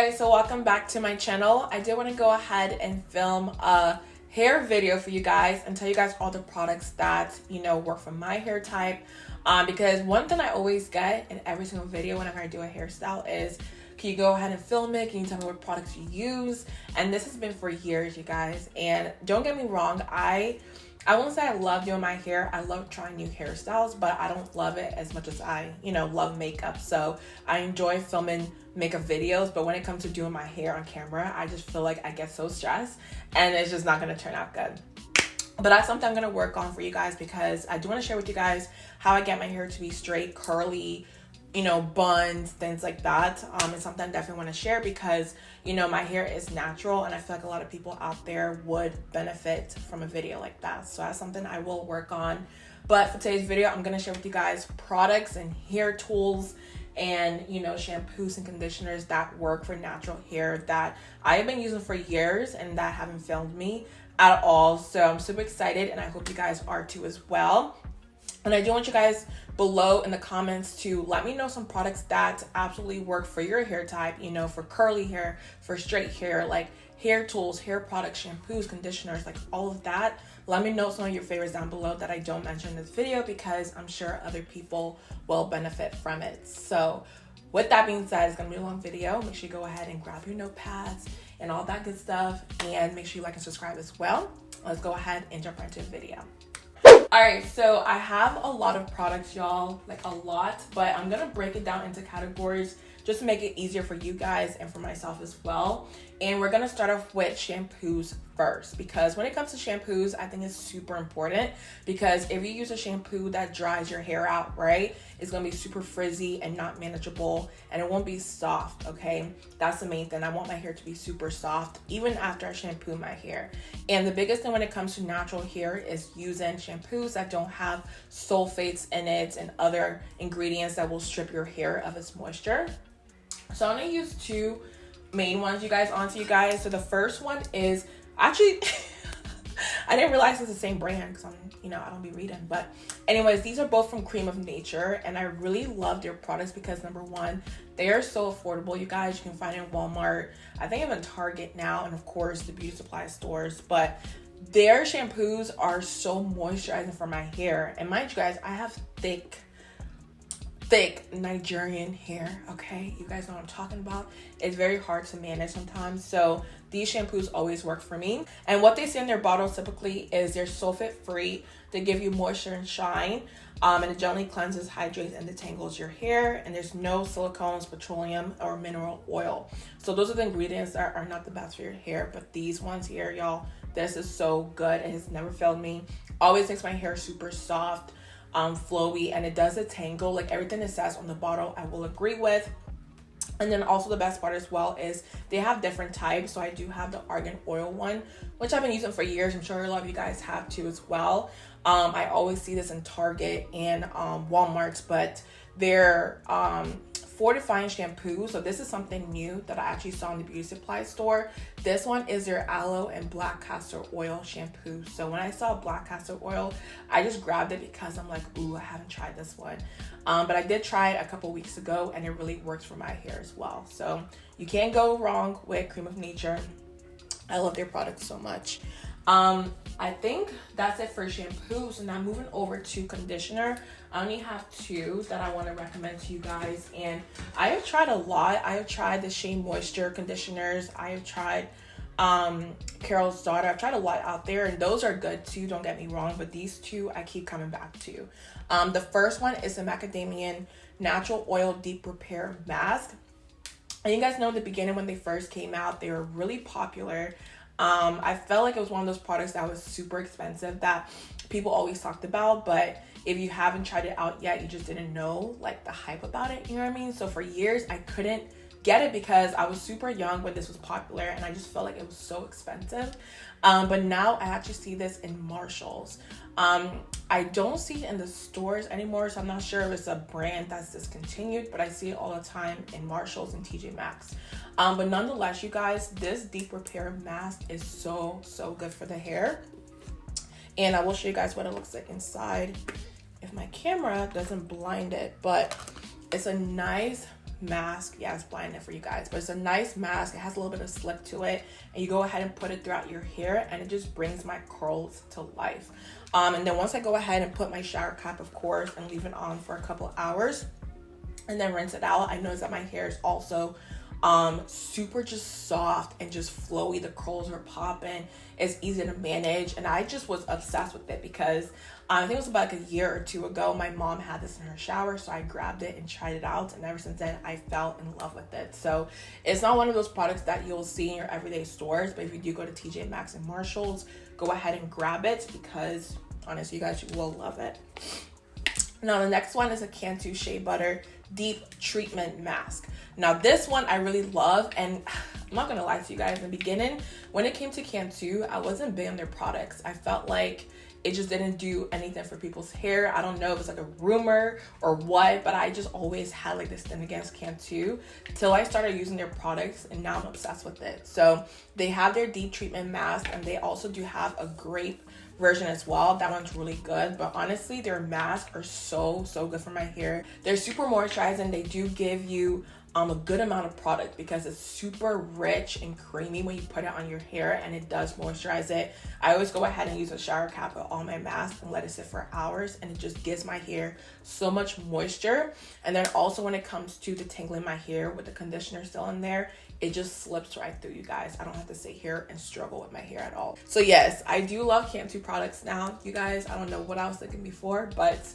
guys, so welcome back to my channel. I did want to go ahead and film a hair video for you guys and tell you guys all the products that work for my hair type, because one thing I always get in every single video whenever I do a hairstyle is, can you go ahead and film it? Can you tell me what products you use? And this has been for years, you guys, and don't get me wrong, I won't say I love doing my hair. I love trying new hairstyles, but I don't love it as much as I, love makeup. So I enjoy filming makeup videos, but when it comes to doing my hair on camera, I just feel like I get so stressed and it's just not gonna turn out good. But that's something I'm gonna work on for you guys, because I do wanna share with you guys how I get my hair to be straight, curly, buns, things like that. It's something I definitely want to share because, my hair is natural and I feel like a lot of people out there would benefit from a video like that. So that's something I will work on. But for today's video, I'm going to share with you guys products and hair tools and, shampoos and conditioners that work for natural hair that I have been using for years and that haven't failed me at all. So I'm super excited and I hope you guys are too as well. And I do want you guys below in the comments to let me know some products that absolutely work for your hair type, for curly hair, for straight hair, like hair tools, hair products, shampoos, conditioners, like all of that. Let me know some of your favorites down below that I don't mention in this video, because I'm sure other people will benefit from it. So with that being said, it's going to be a long video. Make sure you go ahead and grab your notepads and all that good stuff, and make sure you like and subscribe as well. Let's go ahead and jump right into the video. Alright, so I have a lot of products, y'all, like a lot, but I'm gonna break it down into categories just to make it easier for you guys and for myself as well. And we're gonna start off with shampoos first, because when it comes to shampoos, I think it's super important, because if you use a shampoo that dries your hair out, right, it's gonna be super frizzy and not manageable, and it won't be soft, okay? That's the main thing. I want my hair to be super soft even after I shampoo my hair. And the biggest thing when it comes to natural hair is using shampoos that don't have sulfates in it and other ingredients that will strip your hair of its moisture. So I'm gonna use two main ones, you guys, onto you guys. So the first one is actually I didn't realize it's the same brand because I don't be reading, but anyways, these are both from Creme of Nature, and I really love their products because number one, they are so affordable, you guys. You can find it in Walmart, I think even Target now, and of course the beauty supply stores. But their shampoos are so moisturizing for my hair, and mind you guys, I have thick Nigerian hair, okay? You guys know what I'm talking about. It's very hard to manage sometimes, so these shampoos always work for me. And what they say in their bottles typically is they're sulfate free. They give you moisture and shine, and it gently cleanses, hydrates, and detangles your hair. And there's no silicones, petroleum, or mineral oil. So those are the ingredients that are not the best for your hair, but these ones here, y'all, this is so good. It has never failed me. Always makes my hair super soft, flowy, and it does detangle. Like everything it says on the bottle, I will agree with. And then also the best part as well is they have different types. So I do have the Argan oil one, which I've been using for years. I'm sure a lot of you guys have too as well. I always see this in Target and Walmart, but they're fortifying shampoo. So this is something new that I actually saw in the beauty supply store. This one is their aloe and black castor oil shampoo. So when I saw black castor oil, I just grabbed it because I'm like, ooh, I haven't tried this one. But I did try it a couple weeks ago and it really works for my hair as well. So you can't go wrong with Creme of Nature. I love their products so much. I think that's it for shampoo. So now moving over to conditioner, I only have two that I want to recommend to you guys, and I have tried a lot. I have tried the Shea Moisture conditioners. I have tried Carol's Daughter. I've tried a lot out there, and those are good too, don't get me wrong, but these two I keep coming back to. The first one is the Macadamia Natural Oil Deep Repair Mask. And you guys know in the beginning when they first came out, they were really popular. I felt like it was one of those products that was super expensive that people always talked about, but if you haven't tried it out yet, you just didn't know like the hype about it, you know what I mean? So for years I couldn't get it because I was super young when this was popular and I just felt like it was so expensive. But now I actually see this in Marshalls. I don't see it in the stores anymore, so I'm not sure if it's a brand that's discontinued, but I see it all the time in Marshalls and TJ Maxx. But nonetheless, you guys, this deep repair mask is so good for the hair. And I will show you guys what it looks like inside if my camera doesn't blind it. But it's a nice mask. Yeah, it's blinding it for you guys, but it's a nice mask. It has a little bit of slip to it, and you go ahead and put it throughout your hair, and it just brings my curls to life. And then once I go ahead and put my shower cap, of course, and leave it on for a couple hours and then rinse it out, I notice that my hair is also super just soft and just flowy. The curls are popping. It's easy to manage, and I just was obsessed with it because I think it was about like a year or two ago, my mom had this in her shower, so I grabbed it and tried it out, and ever since then I fell in love with it. So it's not one of those products that you'll see in your everyday stores, but if you do go to TJ Maxx and Marshalls, go ahead and grab it because honestly, you guys will love it. Now the next one is a Cantu Shea Butter Deep Treatment Mask. Now this one I really love, and I'm not gonna lie to you guys, in the beginning when it came to Cantu, I wasn't big on their products. I felt like it just didn't do anything for people's hair. I don't know if it's like a rumor or what, but I just always had like this thing against Cantu till I started using their products, and now I'm obsessed with it. So they have their deep treatment mask, and they also do have a grape version as well. That one's really good, but honestly their masks are so good for my hair. They're super moisturizing. They do give you a good amount of product because it's super rich and creamy when you put it on your hair, and it does moisturize it. I always go ahead and use a shower cap with all my masks and let it sit for hours, and it just gives my hair so much moisture. And then also when it comes to detangling my hair with the conditioner still in there, it just slips right through, you guys. I don't have to sit here and struggle with my hair at all. So yes, I do love Cantu products now, you guys. I don't know what I was thinking before, but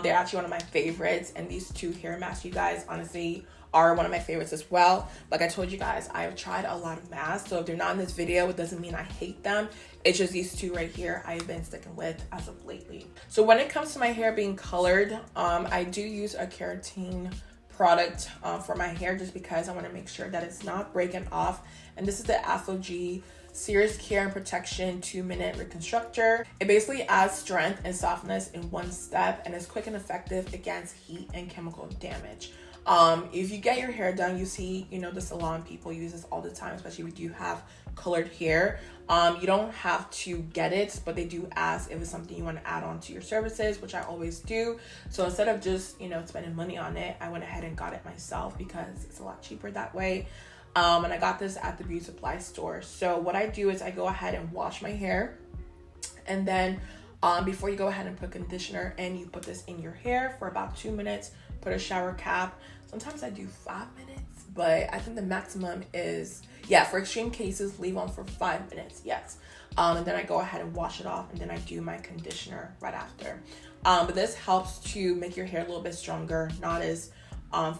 they're actually one of my favorites. And these two hair masks, you guys, honestly are one of my favorites as well. Like I told you guys, I have tried a lot of masks, so if they're not in this video, it doesn't mean I hate them. It's just these two right here I've been sticking with as of lately. So when it comes to my hair being colored, I do use a keratin product for my hair just because I want to make sure that it's not breaking off. And this is the ApHogee Serious Care and Protection 2-minute Reconstructor. It basically adds strength and softness in one step, and is quick and effective against heat and chemical damage. If you get your hair done, you see, you know, the salon people use this all the time, especially if you have colored hair. You don't have to get it, but they do ask if it's something you want to add on to your services, which I always do. So instead of just, you know, spending money on it, I went ahead and got it myself because it's a lot cheaper that way. And I got this at the beauty supply store. So what I do is I go ahead and wash my hair, and then before you go ahead and put conditioner in, you put this in your hair for about 2 minutes, put a shower cap. Sometimes I do 5 minutes, but I think the maximum is, yeah, for extreme cases, leave on for 5 minutes, yes. And then I go ahead and wash it off, and then I do my conditioner right after. But this helps to make your hair a little bit stronger, not as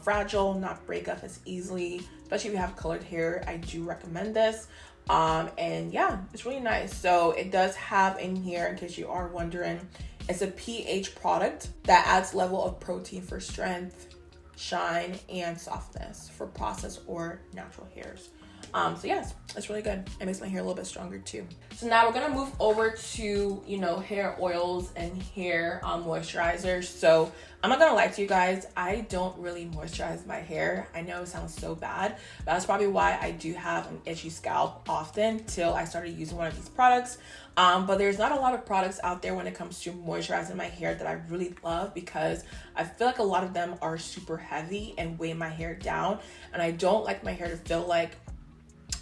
fragile, not break up as easily, especially if you have colored hair. I do recommend this. And yeah, it's really nice. So it does have in here, in case you are wondering, it's a pH product that adds level of protein for strength, shine, and softness for processed or natural hairs. So yes, it's really good. It makes my hair a little bit stronger too. So now we're gonna move over to, you know, hair oils and hair moisturizers. So I'm not gonna lie to you guys, I don't really moisturize my hair. I know it sounds so bad, but that's probably why I do have an itchy scalp often till I started using one of these products. But there's not a lot of products out there when it comes to moisturizing my hair that I really love, because I feel like a lot of them are super heavy and weigh my hair down, and I don't like my hair to feel like,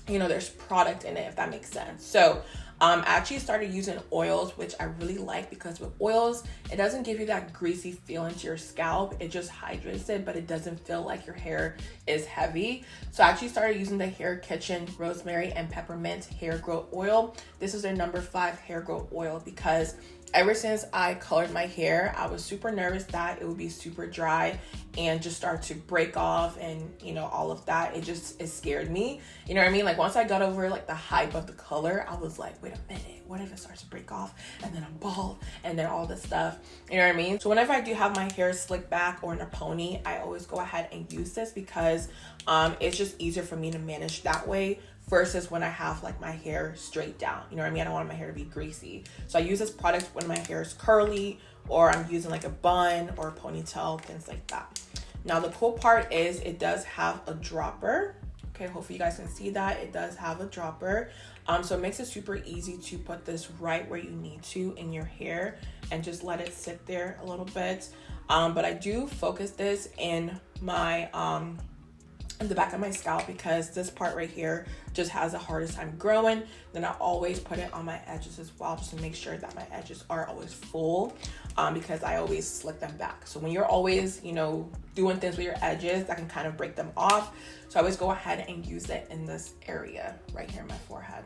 you know, there's product in it, if that makes sense. So I actually started using oils, which I really like, because with oils, it doesn't give you that greasy feeling to your scalp. It just hydrates it, but it doesn't feel like your hair is heavy. So I actually started using the Hair Kitchen Rosemary and Peppermint Hair Growth Oil. This is their number 5 hair growth oil, because ever since I colored my hair, I was super nervous that it would be super dry and just start to break off, and you know, all of that. It scared me. You know what I mean? Like once I got over like the hype of the color, I was like, wait a minute, what if it starts to break off and then I'm bald and then all this stuff? You know what I mean? So whenever I do have my hair slicked back or in a pony, I always go ahead and use this, because it's just easier for me to manage that way versus when I have like my hair straight down. You know what I mean? I don't want my hair to be greasy. So I use this product when my hair is curly, or I'm using like a bun or a ponytail, things like that. Now the cool part is it does have a dropper. Okay, hopefully you guys can see that. It does have a dropper. So it makes it super easy to put this right where you need to in your hair and just let it sit there a little bit. But I do focus this in my in the back of my scalp because this part right here just has the hardest time growing. Then I always put it on my edges as well, just to make sure that my edges are always full, because I always slick them back. So when you're always, you know, doing things with your edges, that can kind of break them off. So I always go ahead and use it in this area right here in my forehead.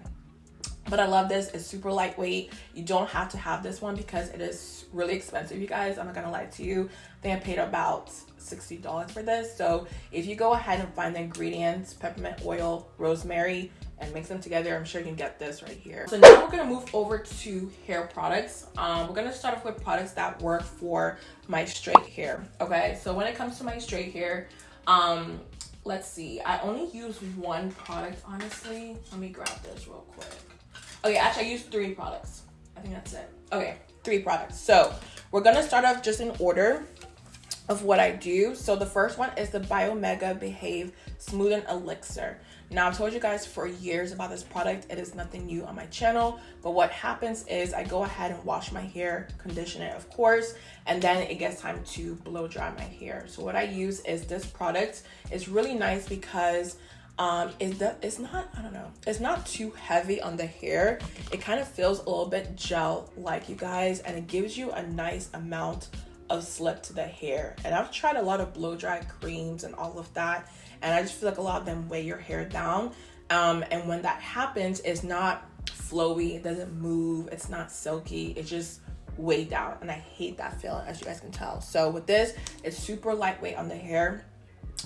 But I love this. It's super lightweight. You don't have to have this one because it is really expensive, you guys. I'm not gonna lie to you. I think I paid about $60 for this. So if you go ahead and find the ingredients, peppermint oil, rosemary, and mix them together, I'm sure you can get this right here. So now we're gonna move over to hair products. We're gonna start off with products that work for my straight hair. Okay, so when it comes to my straight hair, let's see. I only use one product, honestly. Let me grab this real quick. Okay, actually I used 3 products. I think that's it. Okay, 3 products. So we're gonna start off just in order of what I do. So the first one is the Biomega Behave Smoothing Elixir. Now I've told you guys for years about this product. It is nothing new on my channel, but what happens is I go ahead and wash my hair, condition it of course, and then it gets time to blow dry my hair. So what I use is this product. It's really nice because it's not, I don't know, it's not too heavy on the hair. It kind of feels a little bit gel like, you guys, and it gives you a nice amount of slip to the hair. And I've tried a lot of blow dry creams and all of that, and I just feel like a lot of them weigh your hair down, and when that happens, it's not flowy, it doesn't move, it's not silky, it's just way down, and I hate that feeling, as you guys can tell. So with this, it's super lightweight on the hair.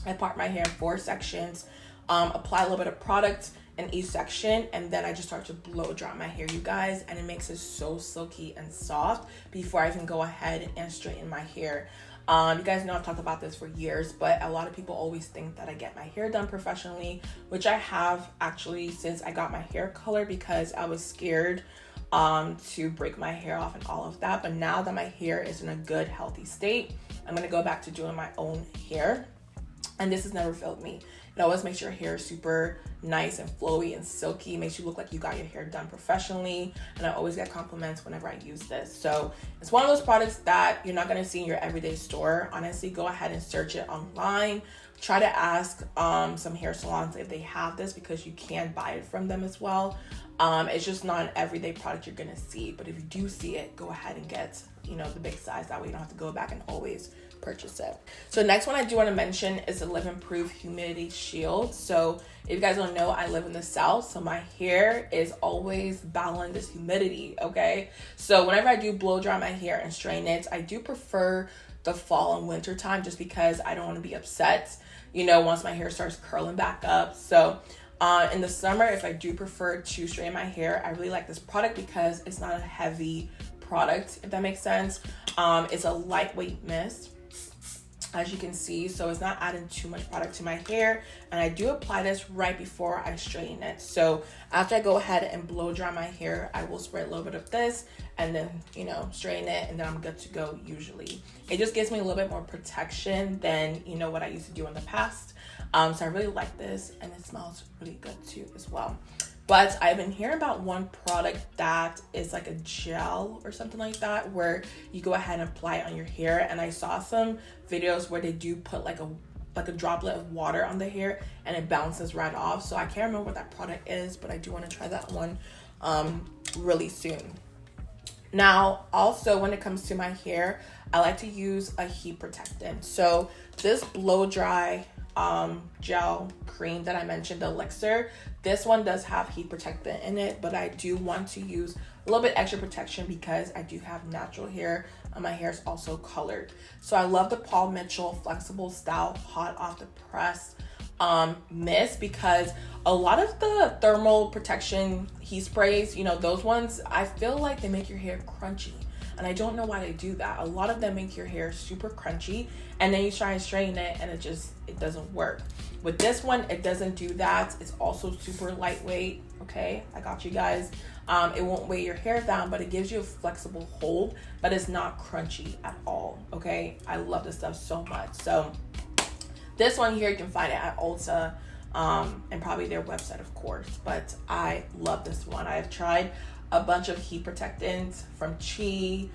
I part my hair in 4 sections, apply a little bit of product in each section, and then I just start to blow dry my hair, you guys, and it makes it so silky and soft before I even go ahead and straighten my hair. You guys know I've talked about this for years, but a lot of people always think that I get my hair done professionally, which I have actually since I got my hair color, because I was scared to break my hair off and all of that. But now that my hair is in a good healthy state, I'm gonna go back to doing my own hair, and this has never failed me. It always makes your hair super nice and flowy and silky, makes you look like you got your hair done professionally, and I always get compliments whenever I use this. So it's one of those products that you're not going to see in your everyday store. Honestly, go ahead and search it online. Try to ask some hair salons if they have this, because you can buy it from them as well. It's just not an everyday product you're going to see, but if you do see it, go ahead and get, you know, the big size. That way you don't have to go back and always purchase it. So next one I do want to mention is the Live and Proof Humidity Shield. So if you guys don't know, I live in the South, so my hair is always battling this humidity, okay? So whenever I do blow dry my hair and straighten it, I do prefer the fall and winter time, just because I don't want to be upset, you know, once my hair starts curling back up. So in the summer, if I do prefer to straighten my hair, I really like this product because it's not a heavy product, if that makes sense. It's a lightweight mist, as you can see, so it's not adding too much product to my hair, and I do apply this right before I straighten it. So after I go ahead and blow dry my hair, I will spray a little bit of this and then, you know, straighten it, and then I'm good to go. Usually it just gives me a little bit more protection than, you know, what I used to do in the past. So I really like this, and it smells really good too as well. But I've been hearing about one product that is like a gel or something like that, where you go ahead and apply it on your hair. And I saw some videos where they do put like a droplet of water on the hair and it bounces right off. So I can't remember what that product is, but I do want to try that one really soon. Now, also when it comes to my hair, I like to use a heat protectant. So this blow dry gel cream that I mentioned, the Elixir, this one does have heat protectant in it, but I do want to use a little bit extra protection because I do have natural hair and my hair is also colored. So I love the Paul Mitchell Flexible Style Hot Off the Press mist, because a lot of the thermal protection heat sprays, you know, those ones, I feel like they make your hair crunchy. And I don't know why they do that. A lot of them make your hair super crunchy, and then you try and straighten it and it doesn't work. With this one, it doesn't do that. It's also super lightweight, okay? I got you guys. It won't weigh your hair down, but it gives you a flexible hold, but it's not crunchy at all, okay? I love this stuff so much. So this one here, you can find it at Ulta, and probably their website, of course, but I love this one. I have tried a bunch of heat protectants from Chi,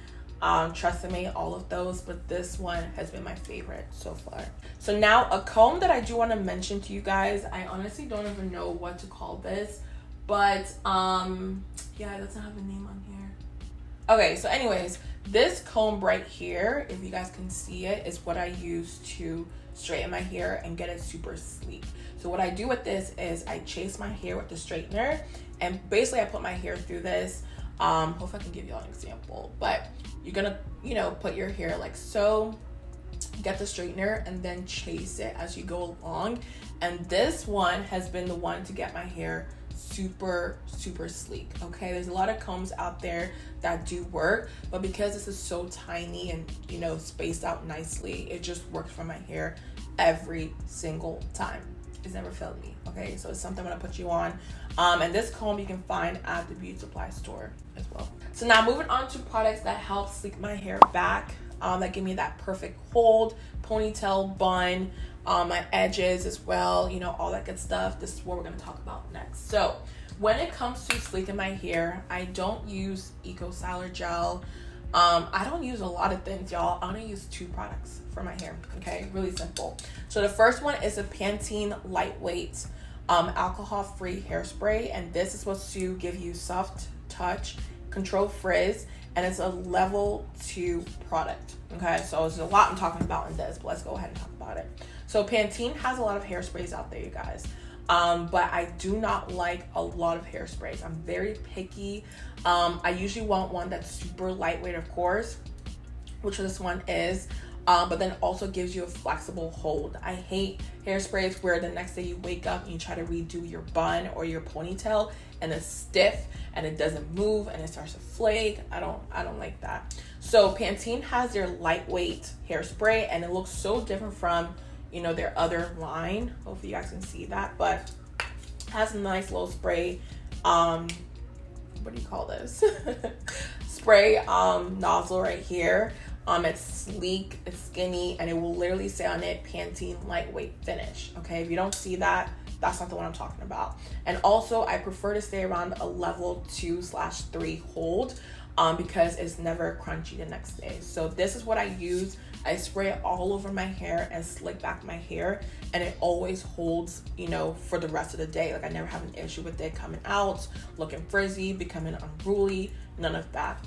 Trust me, all of those, but this one has been my favorite so far. So now a comb that I do want to mention to you guys, I honestly don't even know what to call this, but yeah, it doesn't have a name on here. Okay, so anyways, this comb right here, if you guys can see it, is what I use to straighten my hair and get it super sleek. So what I do with this is I chase my hair with the straightener, and basically I put my hair through this. Hopefully I can give y'all an example, but you're gonna, you know, put your hair like so, get the straightener, and then chase it as you go along. And this one has been the one to get my hair super sleek. Okay, there's a lot of combs out there that do work, but because this is so tiny and, you know, spaced out nicely, it just works for my hair every single time. It's never failed me. Okay, so it's something I'm gonna put you on. And this comb you can find at the beauty supply store as well. So now moving on to products that help sleek my hair back, that give me that perfect hold, ponytail, bun, my edges as well, you know, all that good stuff. This is what we're gonna talk about next. So when it comes to sleeking my hair, I don't use Eco Styler gel. I don't use a lot of things, y'all. I only use 2 products for my hair. Okay, really simple. So the first one is a Pantene lightweight alcohol-free hairspray, and this is supposed to give you soft touch, control frizz, and it's a level 2 product. Okay, so there's a lot I'm talking about in this, but let's go ahead and talk about it. So Pantene has a lot of hairsprays out there, you guys. But I do not like a lot of hairsprays. I'm very picky. I usually want one that's super lightweight, of course, which this one is, but then also gives you a flexible hold. I hate hairsprays where the next day you wake up and you try to redo your bun or your ponytail and it's stiff and it doesn't move and it starts to flake. I don't like that. So Pantene has their lightweight hairspray, and it looks so different from, you know, their other line. Hopefully you guys can see that, but it has a nice little spray, what do you call this? Spray nozzle right here. It's sleek, it's skinny, and it will literally say on it Pantene lightweight finish. Okay, if you don't see that, that's not the one I'm talking about. And also I prefer to stay around a level 2/3 hold, because it's never crunchy the next day. So this is what I use. I spray it all over my hair and slick back my hair, and it always holds, you know, for the rest of the day. Like I never have an issue with it coming out, looking frizzy, becoming unruly, none of that.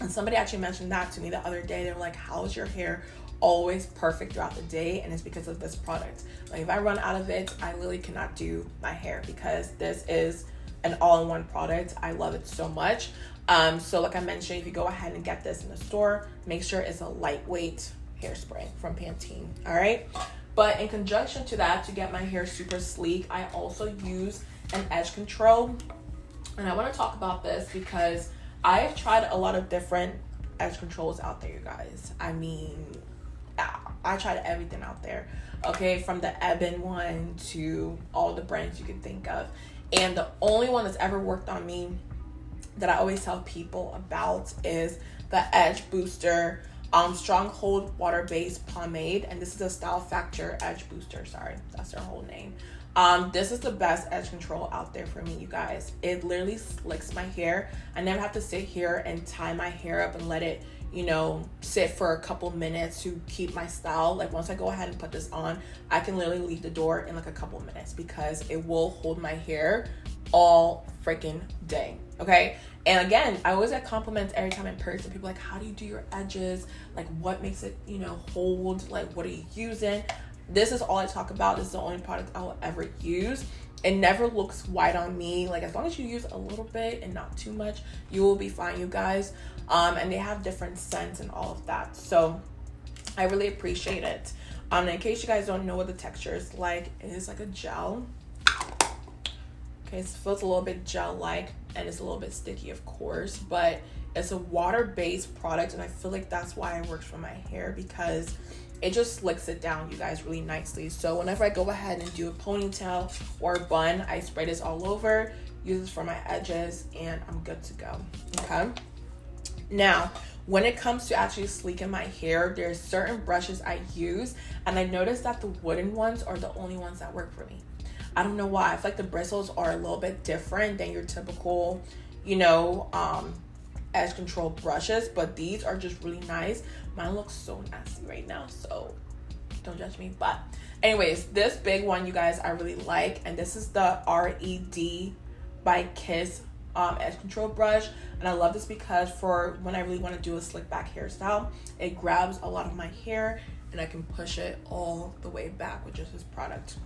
And somebody actually mentioned that to me the other day. They were like, how is your hair always perfect throughout the day? And it's because of this product. Like if I run out of it, I literally cannot do my hair, because this is an all-in-one product. I love it so much. So like I mentioned, if you go ahead and get this in the store, make sure it's a lightweight hairspray from Pantene. All right. But in conjunction to that, to get my hair super sleek, I also use an edge control. And I want to talk about this because I've tried a lot of different edge controls out there, you guys. I mean, I tried everything out there. Okay, from the Ebon one to all the brands you can think of. And the only one that's ever worked on me that I always tell people about is the Edge Booster Stronghold Water-Based Pomade. And this is a Style Factor Edge Booster. Sorry, that's their whole name. This is the best edge control out there for me, you guys. It literally slicks my hair. I never have to sit here and tie my hair up and let it, you know, sit for a couple minutes to keep my style. Like once I go ahead and put this on, I can literally leave the door in like a couple minutes, because it will hold my hair all freaking day. Okay. And again, I always get compliments every time in person. People are like, how do you do your edges? Like what makes it, you know, hold? Like what are you using? This is all I talk about. This is the only product I will ever use. It never looks white on me. Like as long as you use a little bit and not too much, you will be fine, you guys. And they have different scents and all of that. So I really appreciate it. In case you guys don't know what the texture is like, it is like a gel. Okay, it feels a little bit gel-like, and it's a little bit sticky, of course, but it's a water-based product, and I feel like that's why it works for my hair, because it just slicks it down, you guys, really nicely. So whenever I go ahead and do a ponytail or a bun, I spray this all over, use this for my edges, and I'm good to go. Okay. Now, when it comes to actually sleeking my hair, there's certain brushes I use, and I noticed that the wooden ones are the only ones that work for me. I don't know why. I feel like the bristles are a little bit different than your typical, you know, edge control brushes, but these are just really nice. Mine looks so nasty right now, so don't judge me. But anyways, this big one, you guys, I really like, and this is the Red by Kiss edge control brush. And I love this because for when I really want to do a slick back hairstyle, it grabs a lot of my hair and I can push it all the way back with just this product.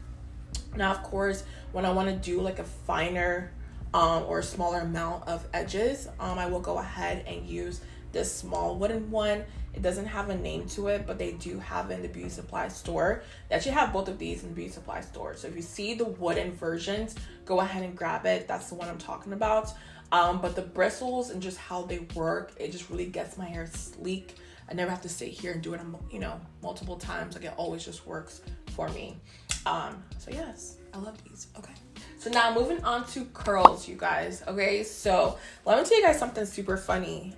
Now, of course, when I want to do like a finer or a smaller amount of edges, I will go ahead and use this small wooden one. It doesn't have a name to it, but they do have it in the beauty supply store. They actually have both of these in the beauty supply store. So if you see the wooden versions, go ahead and grab it. That's the one I'm talking about. But the bristles and just how they work, it just really gets my hair sleek. I never have to sit here and do it, you know, multiple times. Like, it always just works for me. So yes, I love these. Okay. So now moving on to curls, you guys. Okay, so let me tell you guys something super funny.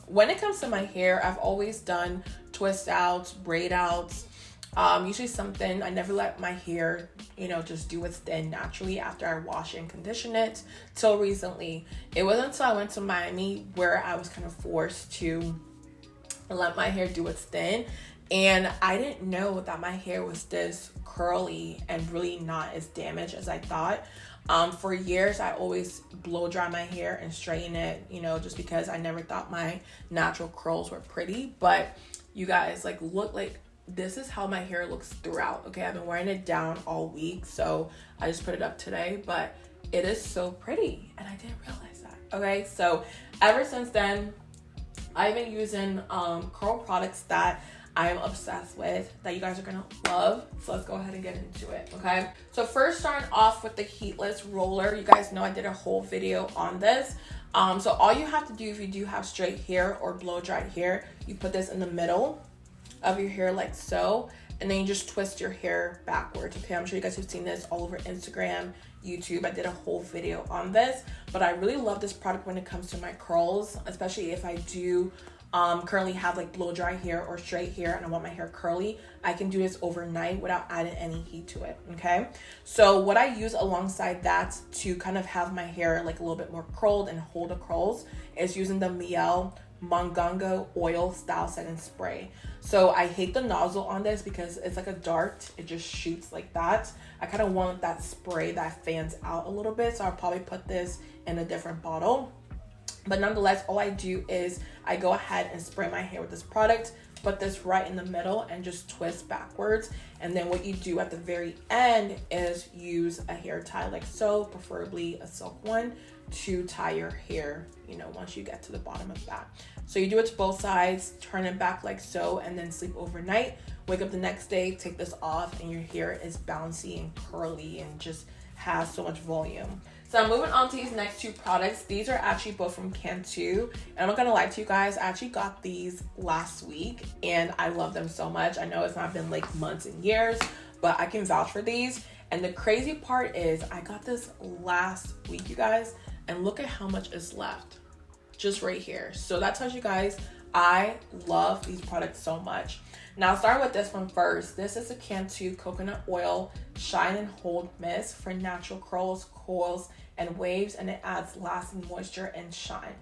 When it comes to my hair, I've always done twist outs, braid outs. Usually something, I never let my hair, you know, just do its thing naturally after I wash and condition it. Till recently, it wasn't until I went to Miami where I was kind of forced to let my hair do its thing. And I didn't know that my hair was this curly and really not as damaged as I thought. For years, I always blow dry my hair and straighten it, you know, just because I never thought my natural curls were pretty. But you guys, like, look, like, this is how my hair looks throughout. Okay, I've been wearing it down all week, so I just put it up today, but it is so pretty, and I didn't realize that. Okay, so ever since then, I've been using curl products that I am obsessed with, that you guys are gonna love. So let's go ahead and get into it, okay? So first, starting off with the heatless roller. You guys know I did a whole video on this. So all you have to do if you do have straight hair or blow dried hair, you put this in the middle of your hair like so, and then you just twist your hair backwards. Okay, I'm sure you guys have seen this all over Instagram, YouTube. I did a whole video on this, but I really love this product when it comes to my curls, especially if I do currently have like blow dry hair or straight hair and I want my hair curly. I can do this overnight without adding any heat to it. Okay, so what I use alongside that to kind of have my hair like a little bit more curled and hold the curls is using the Mielle Mongongo oil style setting spray. So I hate the nozzle on this because it's like a dart. It just shoots like that. I kind of want that spray that fans out a little bit, so I'll probably put this in a different bottle. But nonetheless, all I do is I go ahead and spray my hair with this product, put this right in the middle and just twist backwards. And then what you do at the very end is use a hair tie like so, preferably a silk one, to tie your hair, you know, once you get to the bottom of that. So you do it to both sides, turn it back like so, and then sleep overnight. Wake up the next day, take this off, and your hair is bouncy and curly and just has so much volume. So I'm moving on to these next two products. These are actually both from Cantu. And I'm not gonna lie to you guys, I actually got these last week and I love them so much. I know it's not been like months and years, but I can vouch for these. And the crazy part is I got this last week, you guys, and look at how much is left just right here. So that tells you guys I love these products so much. Now, starting with this one first. This is a Cantu Coconut Oil Shine and Hold Mist for natural curls, coils, and waves, and it adds lasting moisture and shine.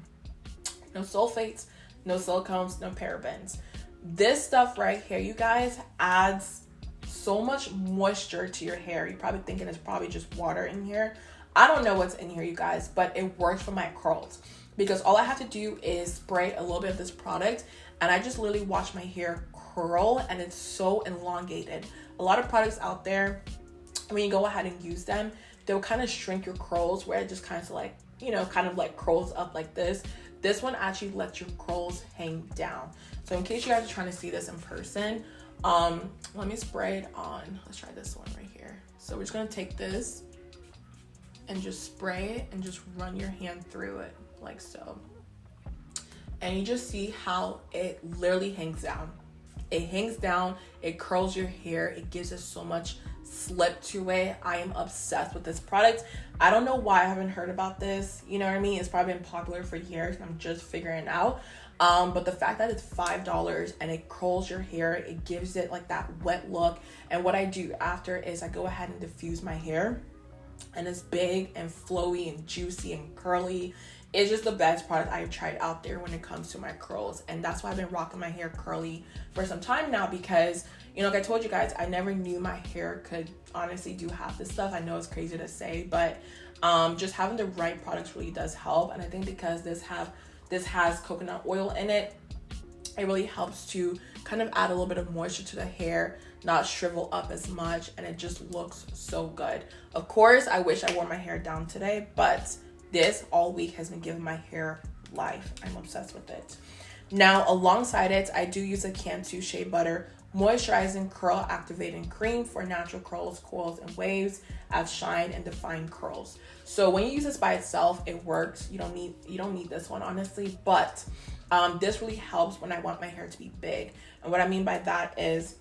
No sulfates, no silicones, no parabens. This stuff right here, you guys, adds so much moisture to your hair. You're probably thinking it's probably just water in here. I don't know what's in here, you guys, but it works for my curls because all I have to do is spray a little bit of this product and I just literally watch my hair curl and it's so elongated. A lot of products out there, when you go ahead and use them, they'll kind of shrink your curls where it just kind of like, you know, kind of like curls up like this. This one actually lets your curls hang down. So in case you guys are trying to see this in person, let me spray it on. Let's try this one right here. So we're just gonna take this and just spray it and just run your hand through it like so. And you just see how it literally hangs down. It hangs down, it curls your hair, it gives it so much slip to it. I am obsessed with this product. I don't know why I haven't heard about this, you know what I mean? It's probably been popular for years and I'm just figuring it out. But the fact that it's $5 and it curls your hair, it gives it like that wet look. And what I do after is I go ahead and diffuse my hair, and it's big and flowy and juicy and curly. It's just the best product I've tried out there when it comes to my curls. And that's why I've been rocking my hair curly for some time now, because, you know, like I told you guys, I never knew my hair could honestly do half this stuff. I know it's crazy to say, but just having the right products really does help. And I think because this has coconut oil in it, it really helps to kind of add a little bit of moisture to the hair, not shrivel up as much, and it just looks so good. Of course, I wish I wore my hair down today, but this all week has been giving my hair life. I'm obsessed with it. Now, alongside it, I do use a Cantu Shea Butter Moisturizing Curl Activating Cream for natural curls, coils, and waves, adds shine and define curls. So when you use this by itself, it works. You don't need this one, honestly, but this really helps when I want my hair to be big. And what I mean by that is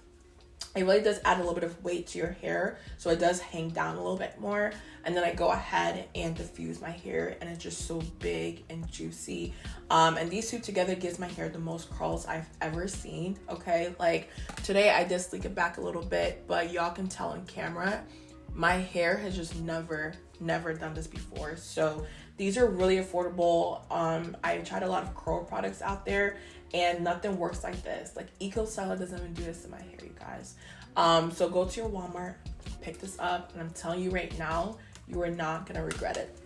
it really does add a little bit of weight to your hair, so it does hang down a little bit more. And then I go ahead and diffuse my hair, and it's just so big and juicy. And these two together gives my hair the most curls I've ever seen. Okay, like today I did sleek it back a little bit, but y'all can tell on camera my hair has just never done this before. So these are really affordable. I tried a lot of curl products out there, and nothing works like this. Like EcoStyle doesn't even do this to my hair, you guys. So go to your Walmart, pick this up, and I'm telling you right now, you are not gonna regret it.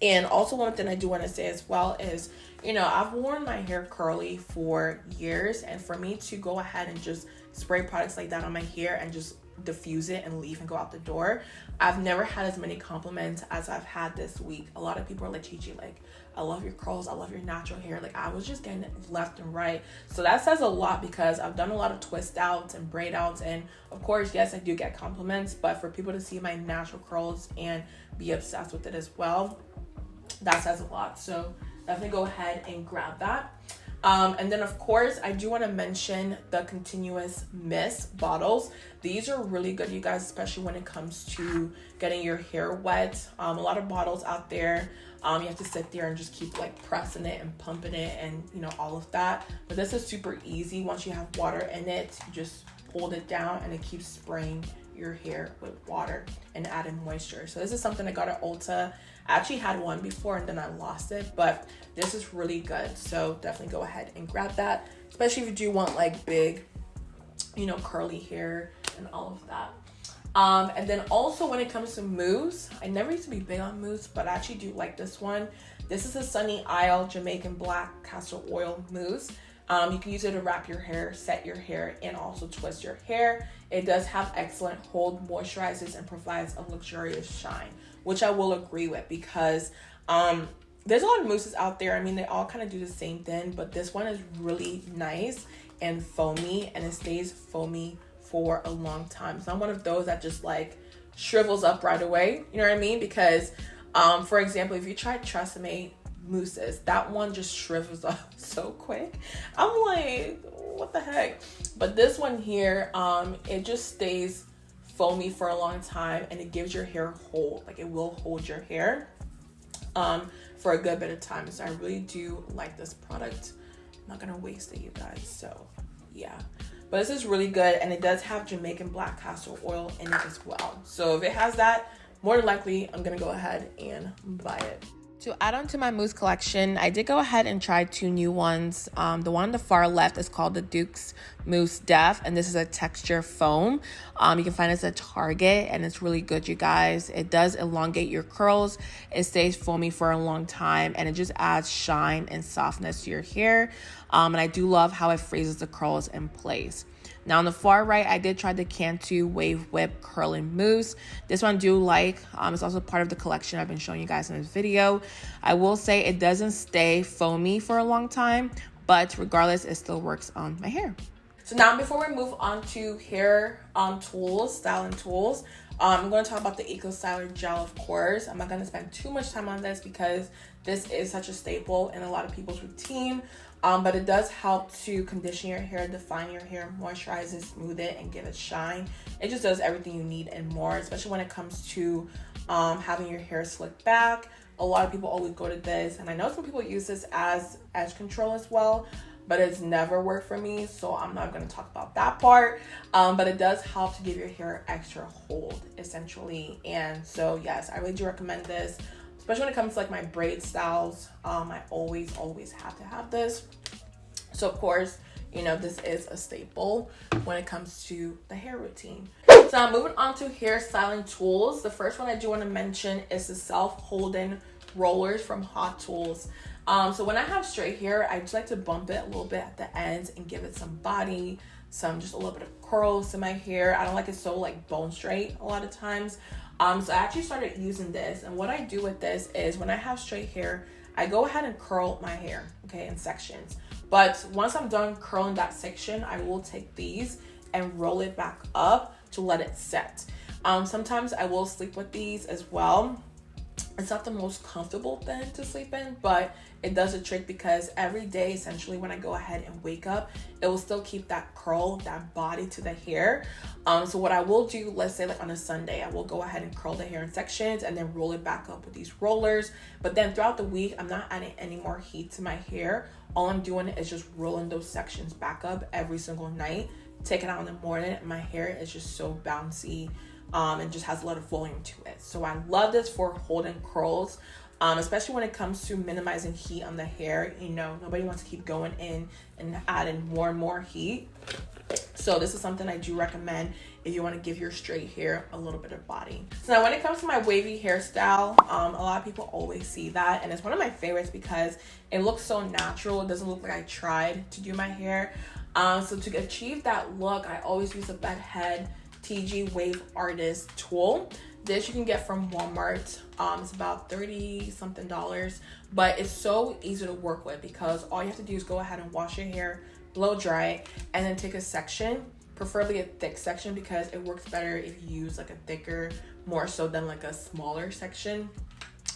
And also one thing I do want to say as well is, you know, I've worn my hair curly for years, and for me to go ahead and just spray products like that on my hair and just diffuse it and leave and go out the door, I've never had as many compliments as I've had this week. A lot of people are like, Chi, like, I love your curls, I love your natural hair. Like, I was just getting it left and right. So that says a lot, because I've done a lot of twist outs and braid outs, and of course, yes, I do get compliments, but for people to see my natural curls and be obsessed with it as well, that says a lot. So definitely go ahead and grab that. And then of course, I do want to mention the continuous mist bottles. These are really good, you guys, especially when it comes to getting your hair wet. A lot of bottles out there, you have to sit there and just keep like pressing it and pumping it and, you know, all of that. But this is super easy. Once you have water in it, you just hold it down and it keeps spraying your hair with water and adding moisture. So this is something I got at Ulta. I actually had one before and then I lost it, but this is really good. So definitely go ahead and grab that, especially if you do want like big, you know, curly hair and all of that. And then also when it comes to mousse, I never used to be big on mousse, but I actually do like this one. This is a Sunny Isle Jamaican Black Castor Oil Mousse. You can use it to wrap your hair, set your hair, and also twist your hair. It does have excellent hold, moisturizes, and provides a luxurious shine, which I will agree with, because there's a lot of mousses out there. I mean, they all kind of do the same thing, but this one is really nice and foamy, and it stays foamy for a long time. It's not one of those that just like shrivels up right away. You know what I mean? Because, for example, if you try Tresemme mousses, that one just shrivels up so quick. I'm like, what the heck? But this one here, it just stays foamy for a long time, and it gives your hair hold. Like, it will hold your hair for a good bit of time. So I really do like this product. I'm not gonna waste it, you guys. So yeah, but this is really good, and it does have Jamaican Black Castor Oil in it as well. So if it has that, more than likely I'm gonna go ahead and buy it. To add on to my mousse collection, I did go ahead and try two new ones. The one on the far left is called the Duke's Mousse Def, and this is a texture foam. You can find this at Target, and it's really good, you guys. It does elongate your curls. It stays foamy for a long time, and it just adds shine and softness to your hair. And I do love how it freezes the curls in place. Now on the far right, I did try the Cantu Wave Whip Curling Mousse. This one I do like. It's also part of the collection I've been showing you guys in this video. I will say it doesn't stay foamy for a long time, but regardless, it still works on my hair. So now before we move on to hair tools, styling tools, I'm going to talk about the Eco Styler Gel, of course. I'm not going to spend too much time on this because this is such a staple in a lot of people's routine. But it does help to condition your hair, define your hair, moisturize it, smooth it, and give it shine. It just does everything you need and more, especially when it comes to having your hair slicked back. A lot of people always go to this, and I know some people use this as edge control as well, but it's never worked for me, so I'm not going to talk about that part. But it does help to give your hair extra hold, essentially. And so yes, I really do recommend this. especially when it comes to like my braid styles. I always have to have this. So of course, you know, this is a staple when it comes to the hair routine. So now moving on to hairstyling tools. The first one I do want to mention is the self-holding rollers from Hot Tools. So when I have straight hair, I just like to bump it a little bit at the ends and give it some body, just a little bit of curls in my hair. I don't like it so like bone straight a lot of times. So I actually started using this, and what I do with this is when I have straight hair, I go ahead and curl my hair, okay, in sections. But once I'm done curling that section, I will take these and roll it back up to let it set. Sometimes I will sleep with these as well. It's not the most comfortable thing to sleep in, but it does a trick because every day, essentially, when I go ahead and wake up, it will still keep that curl, that body to the hair. So what I will do, let's say like on a Sunday, I will go ahead and curl the hair in sections and then roll it back up with these rollers. But then throughout the week, I'm not adding any more heat to my hair. All I'm doing is just rolling those sections back up every single night. Take it out in the morning, and my hair is just so bouncy. And just has a lot of volume to it. So I love this for holding curls, especially when it comes to minimizing heat on the hair. You know, nobody wants to keep going in and adding more and more heat. So this is something I do recommend if you want to give your straight hair a little bit of body. So now when it comes to my wavy hairstyle, a lot of people always see that, and it's one of my favorites because it looks so natural. It doesn't look like I tried to do my hair. So to achieve that look, I always use a bed head TG Wave Artist tool. This you can get from Walmart. It's about $30 something, but it's so easy to work with because all you have to do is go ahead and wash your hair, blow dry it, and then take a section, preferably a thick section because it works better if you use like a thicker, more so than like a smaller section.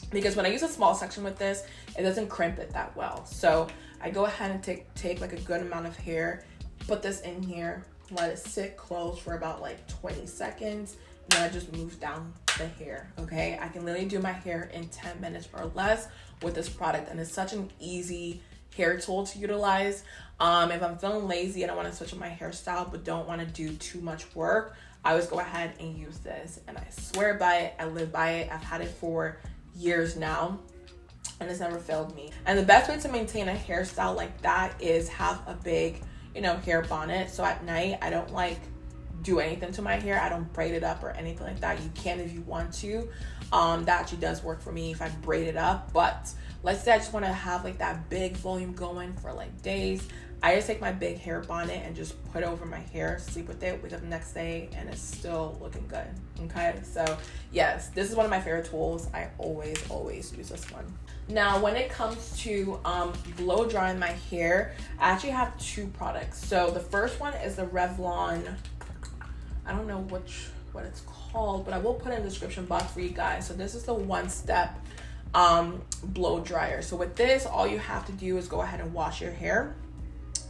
Because when I use a small section with this, it doesn't crimp it that well. So I go ahead and take like a good amount of hair, put this in here, let it sit closed for about like 20 seconds, and then I just move down the hair, okay? I can literally do my hair in 10 minutes or less with this product, and it's such an easy hair tool to utilize. If I'm feeling lazy and I want to switch up my hairstyle but don't want to do too much work, I always go ahead and use this, and I swear by it, I live by it. I've had it for years now, and it's never failed me. And the best way to maintain a hairstyle like that is have a big, you know, hair bonnet. So at night, I don't like do anything to my hair. I don't braid it up or anything like that. You can if you want to. That actually does work for me if I braid it up. But let's say I just want to have like that big volume going for like days. I just take my big hair bonnet and just put it over my hair, sleep with it, wake up the next day, and it's still looking good. Okay, so yes, this is one of my favorite tools. I always use this one. Now, when it comes to blow drying my hair, I actually have two products. So the first one is the Revlon, I don't know what it's called, but I will put it in the description box for you guys. So this is the one-step blow dryer. So with this, all you have to do is go ahead and wash your hair,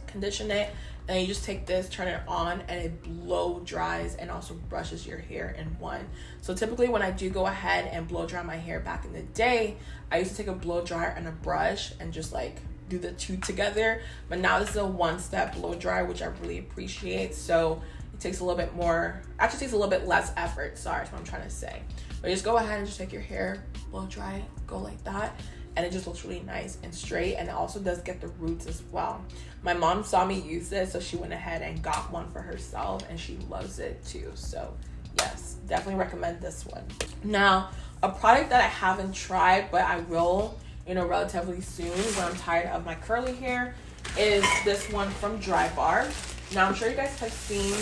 condition it, and you just take this, turn it on, and it blow dries and also brushes your hair in one. So typically when I do go ahead and blow dry my hair back in the day, I used to take a blow dryer and a brush and just like do the two together. But now this is a one-step blow dryer, which I really appreciate. So it takes a little bit more, actually takes a little bit less effort. Sorry, that's what I'm trying to say. But just go ahead and just take your hair, blow dry it, go like that. And it just looks really nice and straight, and it also does get the roots as well. My mom saw me use this, so she went ahead and got one for herself, and she loves it too. So yes, definitely recommend this one. Now, a product that I haven't tried, but I will, you know, relatively soon when I'm tired of my curly hair, is this one from Dry Bar. Now, I'm sure you guys have seen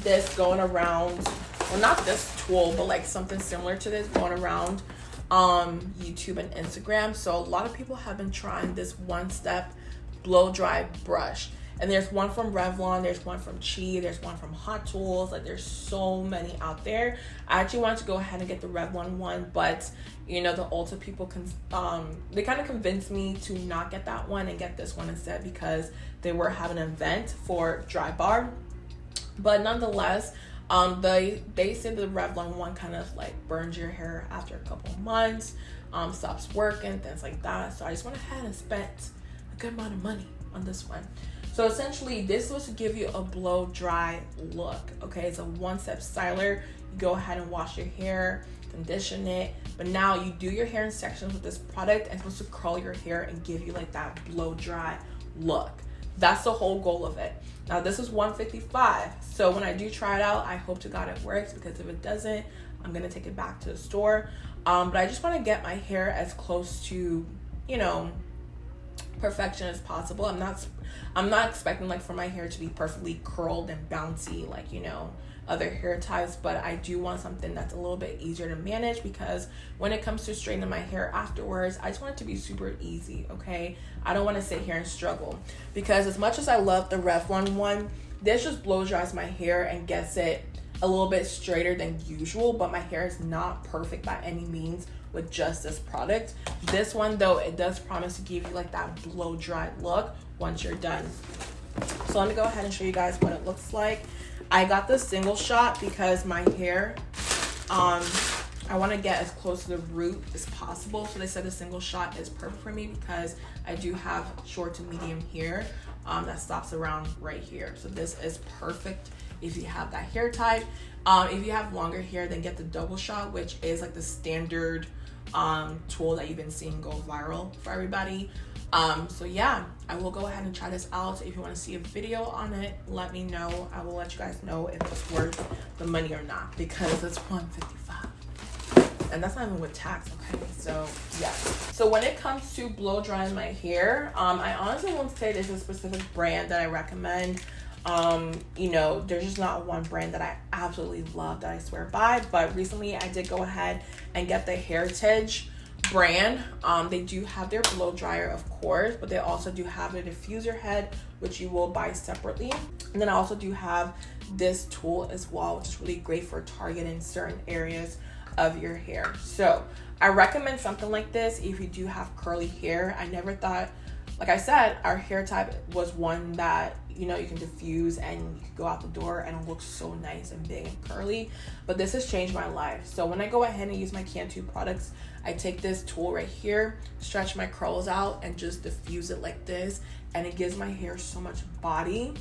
this going around, well, not this tool, but like something similar to this going around YouTube and Instagram. So a lot of people have been trying this one-step blow dry brush, and there's one from Revlon, there's one from Chi, there's one from Hot Tools. Like, there's so many out there. I actually wanted to go ahead and get the Revlon one, but you know, the Ulta people they kind of convinced me to not get that one and get this one instead because they were having an event for Dry Bar. But nonetheless, they said the Revlon one kind of like burns your hair after a couple months, stops working, things like that. So I just went ahead and spent a good amount of money on this one. So essentially, this was to give you a blow dry look. Okay, it's a one-step styler. You go ahead and wash your hair, condition it, but now you do your hair in sections with this product, and it's supposed to curl your hair and give you like that blow dry look. That's the whole goal of it. Now this is $155, so when I do try it out, I hope to God it works, because if it doesn't, I'm gonna take it back to the store. But I just want to get my hair as close to, you know, perfection as possible. I'm not expecting like for my hair to be perfectly curled and bouncy like, you know, other hair types, but I do want something that's a little bit easier to manage, because when it comes to straightening my hair afterwards, I just want it to be super easy. Okay, I don't want to sit here and struggle, because as much as I love the Revlon one, this just blow dries my hair and gets it a little bit straighter than usual, but my hair is not perfect by any means with just this product. This one though, it does promise to give you like that blow dry look once you're done. So let me go ahead and show you guys what it looks like. I got the single shot because my hair, I want to get as close to the root as possible. So they said the single shot is perfect for me because I do have short to medium hair that stops around right here. So this is perfect if you have that hair type. If you have longer hair, then get the double shot, which is like the standard tool that you've been seeing go viral for everybody. So yeah, I will go ahead and try this out. If you want to see a video on it, let me know. I will let you guys know if it's worth the money or not, because it's $155, and that's not even with tax. Okay, so yeah. So when it comes to blow drying my hair, I honestly won't say there's a specific brand that I recommend. You know, there's just not one brand that I absolutely love that I swear by, but recently I did go ahead and get the Heritage brand. They do have their blow dryer, of course, but they also do have a diffuser head, which you will buy separately. And then I also do have this tool as well, which is really great for targeting certain areas of your hair. So I recommend something like this if you do have curly hair. I never thought, like I said, our hair type was one that, you know, you can diffuse and you can go out the door and it looks so nice and big and curly. But this has changed my life. So when I go ahead and use my Cantu products, I take this tool right here, stretch my curls out, and just diffuse it like this, and it gives my hair so much body,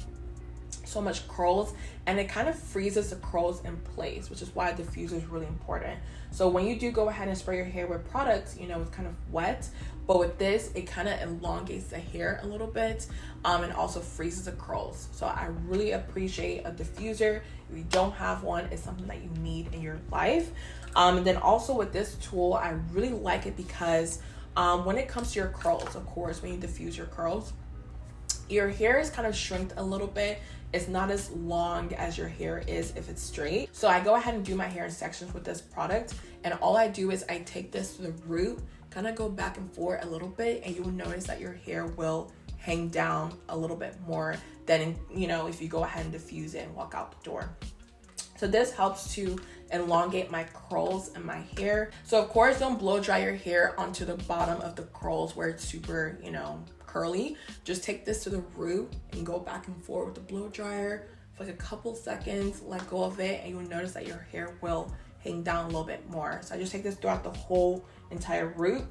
so much curls, and it kind of freezes the curls in place, which is why the diffuser is really important. So when you do go ahead and spray your hair with products, you know, it's kind of wet, but with this, it kind of elongates the hair a little bit, and also freezes the curls. So I really appreciate a diffuser. If you don't have one, it's something that you need in your life. And then also with this tool, I really like it because when it comes to your curls, of course, when you diffuse your curls, your hair is kind of shrinked a little bit. It's not as long as your hair is if it's straight. So I go ahead and do my hair in sections with this product, and all I do is I take this to the root, kind of go back and forth a little bit, and you will notice that your hair will hang down a little bit more than, you know, if you go ahead and diffuse it and walk out the door. So this helps to elongate my curls and my hair. So of course, don't blow dry your hair onto the bottom of the curls where it's super, you know, curly. Just take this to the root and go back and forth with the blow dryer for like a couple seconds, let go of it, and you'll notice that your hair will hang down a little bit more. So I just take this throughout the whole entire root,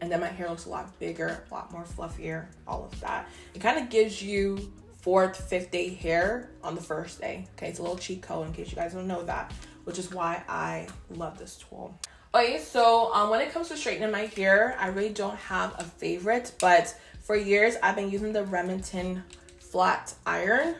and then my hair looks a lot bigger, a lot more fluffier, all of that. It kind of gives you 4th, 5th day hair on the first day. Okay, it's a little cheat code in case you guys don't know that, which is why I love this tool. Okay, so when it comes to straightening my hair, I really don't have a favorite, but for years I've been using the Remington flat iron.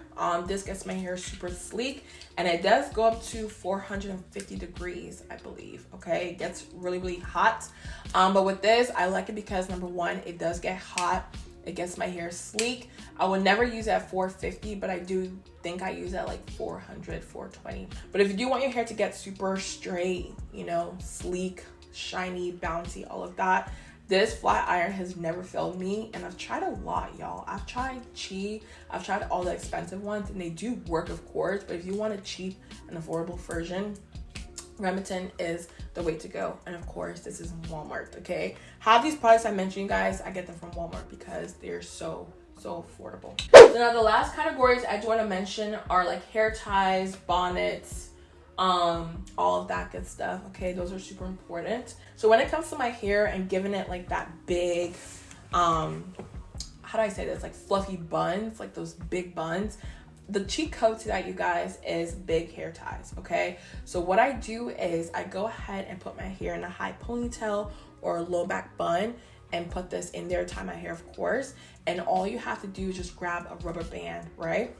This gets my hair super sleek, and it does go up to 450 degrees, I believe. Okay, it gets really, really hot. But with this, I like it because number one, it does get hot. It gets my hair sleek. I would never use it at 450, but I do think I use it at like 400, 420. But if you do want your hair to get super straight, you know, sleek, shiny, bouncy, all of that, this flat iron has never failed me, and I've tried a lot, y'all. I've tried Chi, I've tried all the expensive ones, and they do work, of course, but if you want a cheap and affordable version, Remington is the way to go. And of course, this is Walmart, okay? Half these products I mentioned, you guys, I get them from Walmart because they're so affordable. So now the last categories I do want to mention are like hair ties, bonnets, all of that good stuff. Okay, those are super important. So when it comes to my hair and giving it like that big, how do I say this, like fluffy buns, like those big buns, the cheat code to that, you guys, is big hair ties, okay? So what I do is I go ahead and put my hair in a high ponytail or a low back bun and put this in there, tie my hair, of course. And all you have to do is just grab a rubber band, right?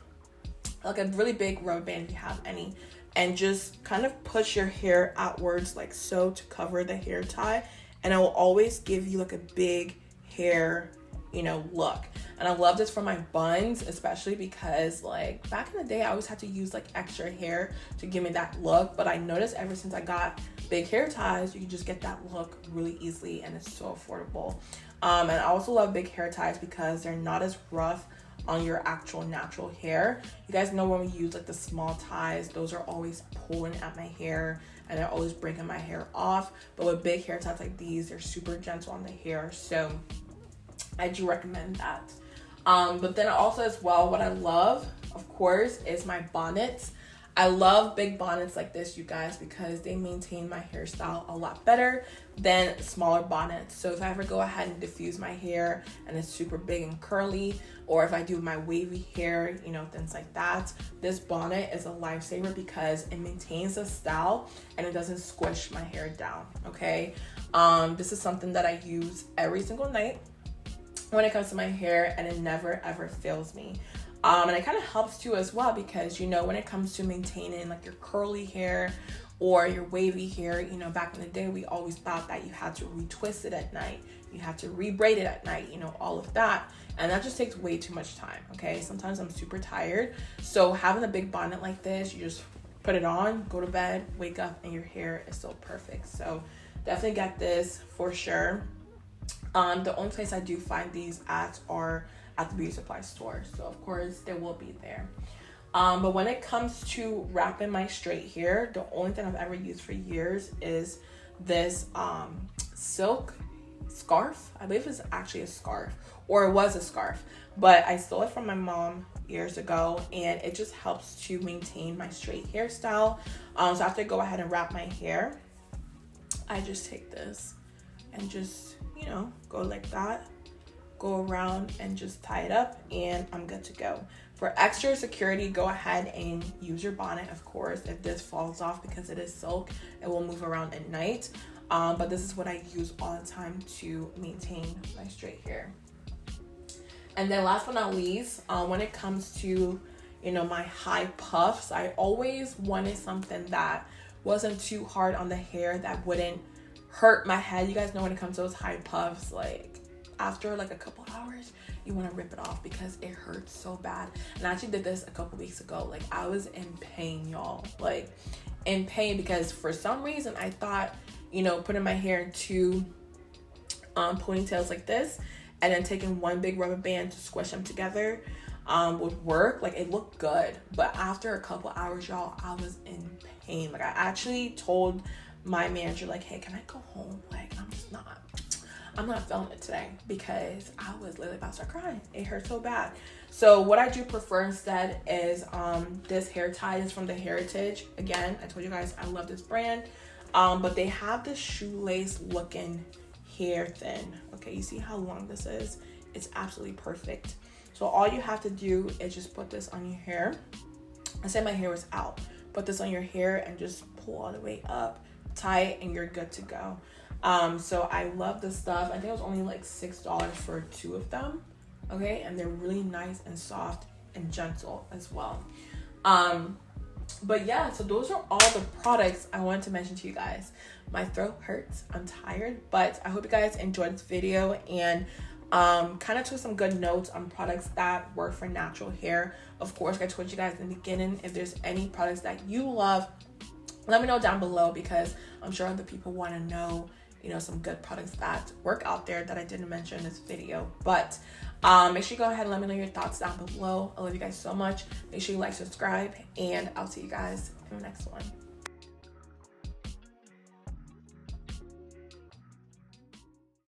Like a really big rubber band if you have any, and just kind of push your hair outwards like so to cover the hair tie. And it will always give you like a big hair, you know, look. And I love this for my buns, especially because like back in the day I always had to use like extra hair to give me that look, but I noticed ever since I got big hair ties, you can just get that look really easily, and it's so affordable. And I also love big hair ties because they're not as rough on your actual natural hair. You guys know when we use like the small ties, those are always pulling at my hair and they're always breaking my hair off. But with big hair ties like these, they're super gentle on the hair, so I do recommend that. But then also as well, what I love, of course, is my bonnets. I love big bonnets like this, you guys, because they maintain my hairstyle a lot better than smaller bonnets. So if I ever go ahead and diffuse my hair and it's super big and curly, or if I do my wavy hair, you know, things like that, this bonnet is a lifesaver because it maintains the style and it doesn't squish my hair down, okay? This is something that I use every single night when it comes to my hair, and it never ever fails me. And it kind of helps too as well because, you know, when it comes to maintaining like your curly hair or your wavy hair, you know, back in the day we always thought that you had to retwist it at night, you had to rebraid it at night, you know, all of that, and that just takes way too much time, okay? Sometimes I'm super tired, so having a big bonnet like this, you just put it on, go to bed, wake up, and your hair is so perfect. So definitely get this for sure. The only place I do find these at are at the beauty supply store, so of course they will be there. But when it comes to wrapping my straight hair, the only thing I've ever used for years is this silk scarf. I believe it's actually a scarf, or it was a scarf, but I stole it from my mom years ago, and it just helps to maintain my straight hairstyle. So after I go ahead and wrap my hair, I just take this and just, you know, go like that, go around and just tie it up, and I'm good to go. For extra security, go ahead and use your bonnet, of course. If this falls off because it is silk, it will move around at night. But this is what I use all the time to maintain my straight hair. And then last but not least, when it comes to, you know, my high puffs, I always wanted something that wasn't too hard on the hair, that wouldn't hurt my head. You guys know when it comes to those high puffs, like after like a couple hours, you want to rip it off because it hurts so bad. And I actually did this a couple weeks ago. Like I was in pain, y'all, like in pain, because for some reason I thought, you know, putting my hair in two ponytails like this and then taking one big rubber band to squish them together would work. Like it looked good, but after a couple hours, y'all, I was in pain. Like I actually told my manager, like, hey, can I go home? Like I'm not feeling it today, because I was literally about to start crying. It hurt so bad. So what I do prefer instead is this hair tie is from the Heritage. Again, I told you guys I love this brand, but they have this shoelace looking hair thin. Okay, you see how long this is? It's absolutely perfect. So all you have to do is just put this on your hair. I said my hair was out. Put this on your hair and just pull all the way up, tie it, and you're good to go. So I love this stuff. I think it was only like $6 for 2 of them. Okay, and they're really nice and soft and gentle as well. But yeah, so those are all the products I wanted to mention to you guys. My throat hurts, I'm tired, but I hope you guys enjoyed this video and kind of took some good notes on products that work for natural hair. Of course, like I told you guys in the beginning, if there's any products that you love, let me know down below, because I'm sure other people want to know, you know, some good products that work out there that I didn't mention in this video. But make sure you go ahead and let me know your thoughts down below. I love you guys so much. Make sure you like, subscribe, and I'll see you guys in the next one.